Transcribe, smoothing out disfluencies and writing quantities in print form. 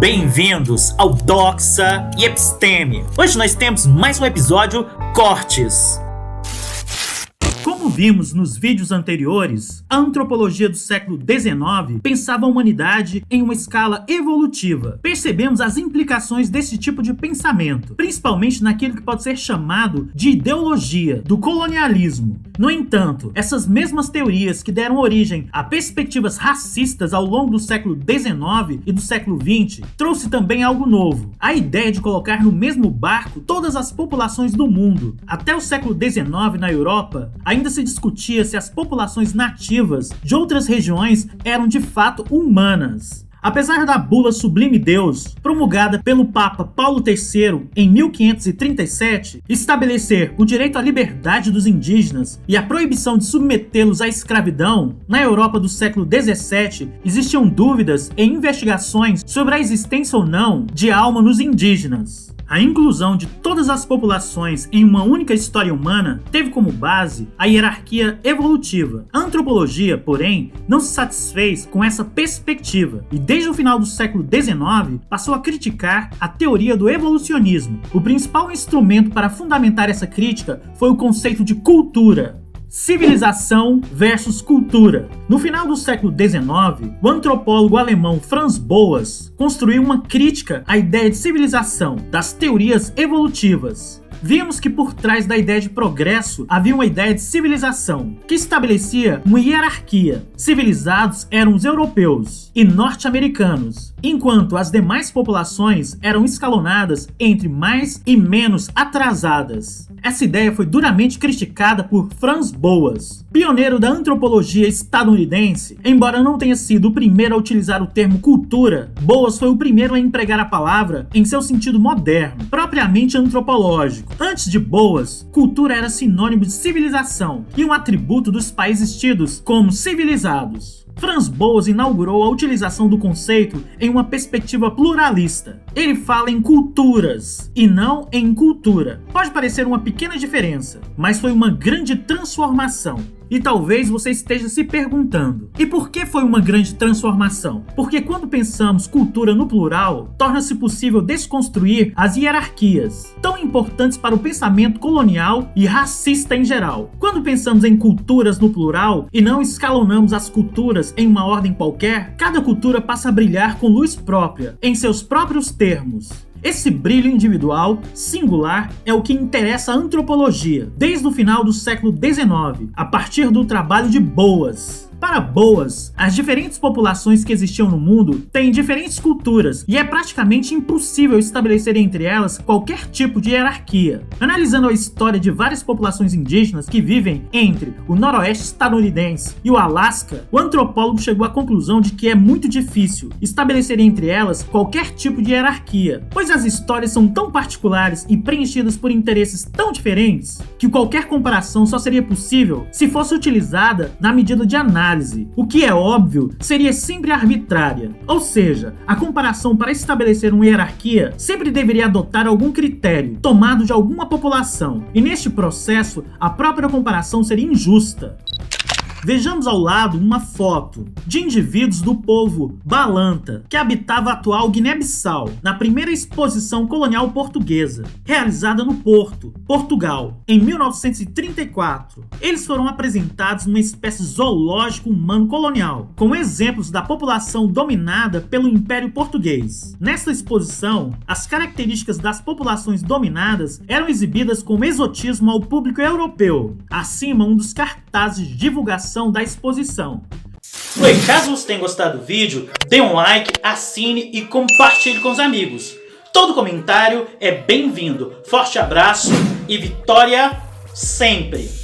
Bem-vindos ao Doxa e Episteme. Hoje nós temos mais um episódio Cortes. Como vimos nos vídeos anteriores, a antropologia do século XIX pensava a humanidade em uma escala evolutiva. Percebemos as implicações desse tipo de pensamento, principalmente naquilo que pode ser chamado de ideologia do colonialismo. No entanto, essas mesmas teorias que deram origem a perspectivas racistas ao longo do século XIX e do século XX trouxe também algo novo: a ideia de colocar no mesmo barco todas as populações do mundo. Até o século XIX, na Europa, ainda se discutia se as populações nativas de outras regiões eram de fato humanas. Apesar da bula Sublime Deus, promulgada pelo Papa Paulo III em 1537, estabelecer o direito à liberdade dos indígenas e a proibição de submetê-los à escravidão, na Europa do século XVII existiam dúvidas e investigações sobre a existência ou não de alma nos indígenas. A inclusão de todas as populações em uma única história humana teve como base a hierarquia evolutiva. A antropologia, porém, não se satisfez com essa perspectiva e desde o final do século XIX passou a criticar a teoria do evolucionismo. O principal instrumento para fundamentar essa crítica foi o conceito de cultura. Civilização versus cultura. No final do século XIX, o antropólogo alemão Franz Boas construiu uma crítica à ideia de civilização das teorias evolutivas. Vimos que por trás da ideia de progresso havia uma ideia de civilização, que estabelecia uma hierarquia. Civilizados eram os europeus e norte-americanos, enquanto as demais populações eram escalonadas entre mais e menos atrasadas. Essa ideia foi duramente criticada por Franz Boas, pioneiro da antropologia estadunidense. Embora não tenha sido o primeiro a utilizar o termo cultura, Boas foi o primeiro a empregar a palavra em seu sentido moderno, propriamente antropológico. Antes de Boas, cultura era sinônimo de civilização e um atributo dos países tidos como civilizados. Franz Boas inaugurou a utilização do conceito em uma perspectiva pluralista. Ele fala em culturas e não em cultura. Pode parecer uma pequena diferença, mas foi uma grande transformação. E talvez você esteja se perguntando: e por que foi uma grande transformação? Porque quando pensamos cultura no plural, torna-se possível desconstruir as hierarquias, tão importantes para o pensamento colonial e racista em geral. Quando pensamos em culturas no plural e não escalonamos as culturas em uma ordem qualquer, cada cultura passa a brilhar com luz própria, em seus próprios termos. Esse brilho individual, singular, é o que interessa a antropologia, desde o final do século XIX, a partir do trabalho de Boas. Para Boas, as diferentes populações que existiam no mundo têm diferentes culturas e é praticamente impossível estabelecer entre elas qualquer tipo de hierarquia. Analisando a história de várias populações indígenas que vivem entre o noroeste estadunidense e o Alasca, o antropólogo chegou à conclusão de que é muito difícil estabelecer entre elas qualquer tipo de hierarquia, pois as histórias são tão particulares e preenchidas por interesses tão diferentes que qualquer comparação só seria possível se fosse utilizada na medida de análise. O que é óbvio, seria sempre arbitrária. Ou seja, a comparação para estabelecer uma hierarquia sempre deveria adotar algum critério tomado de alguma população, e neste processo a própria comparação seria injusta. Vejamos ao lado uma foto de indivíduos do povo Balanta, que habitava a atual Guiné-Bissau, na primeira exposição colonial portuguesa, realizada no Porto, Portugal, em 1934. Eles foram apresentados numa espécie zoológico humano colonial, com exemplos da população dominada pelo Império Português. Nesta exposição, as características das populações dominadas eram exibidas com exotismo ao público europeu. Acima, um dos cartazes de divulgação da exposição. Oi, caso você tenha gostado do vídeo, dê um like, assine e compartilhe com os amigos. Todo comentário é bem-vindo. Forte abraço e vitória sempre!